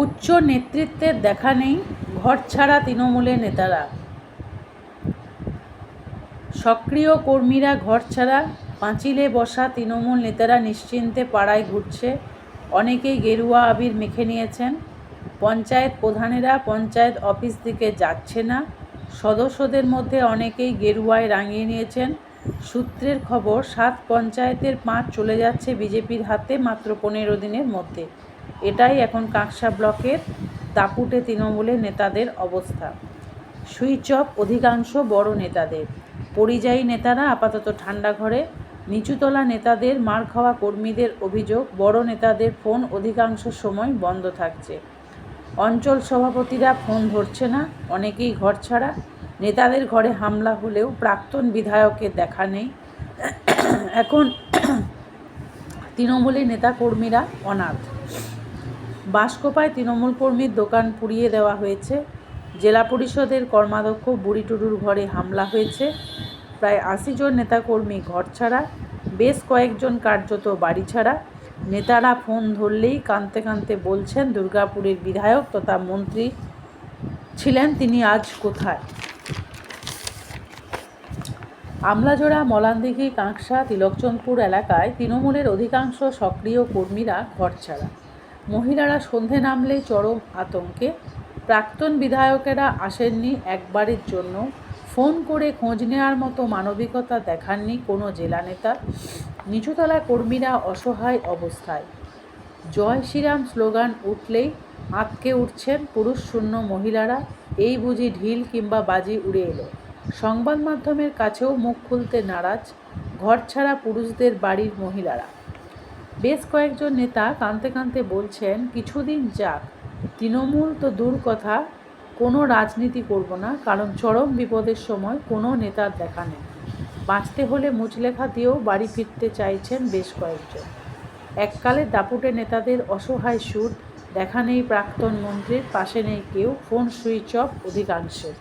উচ্চ নেতৃত্বের দেখা নেই, ঘরছাড়া তৃণমূলের নেতারা। সক্রিয় কর্মীরা ঘরছাড়া, পাঁচিলে বসা তৃণমূল নেতারা নিশ্চিন্তে পাড়ায় ঘুরছে। অনেকেই গেরুয়া আবির মেখে নিয়েছেন। পঞ্চায়েত প্রধানেরা পঞ্চায়েত অফিস দিকে যাচ্ছে না। সদস্যদের মধ্যে অনেকেই গেরুয়ায় রাঙিয়ে নিয়েছেন। সূত্রের খবর, 7 পঞ্চায়েতের 5 চলে যাচ্ছে বিজেপির হাতে মাত্র 15 দিনের মধ্যে। এটাই এখন কাঁকসা ব্লকের দাপুটে তৃণমূলের নেতাদের অবস্থা। সুইচ অফ অধিকাংশ বড় নেতাদের। পরিযায়ী নেতারা আপাতত ঠান্ডা ঘরে। নিচুতলা নেতাদের মার খাওয়া কর্মীদের অভিযোগ, বড় নেতাদের ফোন অধিকাংশ সময় বন্ধ থাকছে। অঞ্চল সভাপতিরা ফোন ধরছে না, অনেকেই ঘরছাড়া। নেতাদের ঘরে হামলা হলেও প্রাক্তন বিধায়কের দেখা নেই। এখন তৃণমূলের নেতাকর্মীরা অনাথ। বাঁশকোপায় তৃণমূল কর্মীর দোকান পুড়িয়ে দেওয়া হয়েছে। জেলা পরিষদের কর্মাধ্যক্ষ বুড়ি টুডুর ঘরে হামলা হয়েছে। প্রায় 80 জন নেতাকর্মী ঘরছাড়া, বেশ কয়েকজন কার্যত বাড়ি ছাড়া। নেতারা ফোন ধরলেই কাঁদতে কাঁদতে বলছেন দুর্গাপুরের বিধায়ক তথা মন্ত্রী ছিলেন তিনি আজ কোথায়। আমলাজোড়া, মলানদিঘি, কাঁকসা, তিলকচন্দপুর এলাকায় তৃণমূলের অধিকাংশ সক্রিয় কর্মীরা ঘরছাড়া। মহিলারা সন্ধে নামলেই চরম আতঙ্কে। প্রাক্তন বিধায়কেরা আসেননি একবারের জন্য। ফোন করে খোঁজ নেওয়ার মতো মানবিকতা দেখাননি কোনো জেলা নেতা। নিচুতলা কর্মীরা অসহায় অবস্থায়। জয় শ্রীরাম স্লোগান উঠলেই আঁতকে উঠছেন পুরুষ শূন্য মহিলারা। এই বুঝি ঢিল কিংবা বাজি উড়ে এলো। সংবাদ মাধ্যমের কাছেও মুখ খুলতে নারাজ ঘরছাড়া পুরুষদের বাড়ির মহিলারা। বেশ কয়েকজন নেতা কাঁদতে কাঁদতে বলছেন, কিছুদিন যাক, তৃণমূল তো দূর কথা, কোনো রাজনীতি করব না, কারণ চরম বিপদের সময় কোনো নেতার দেখা নেই। বাঁচতে হলে মুচলেখা দিয়েও বাড়ি ফিরতে চাইছেন বেশ কয়েকজন। এককালে দাপুটে নেতাদের অসহায় সুর, দেখা নেই প্রাক্তন মন্ত্রীর, পাশে নেই কেউ, ফোন সুইচ অফ অধিকাংশের।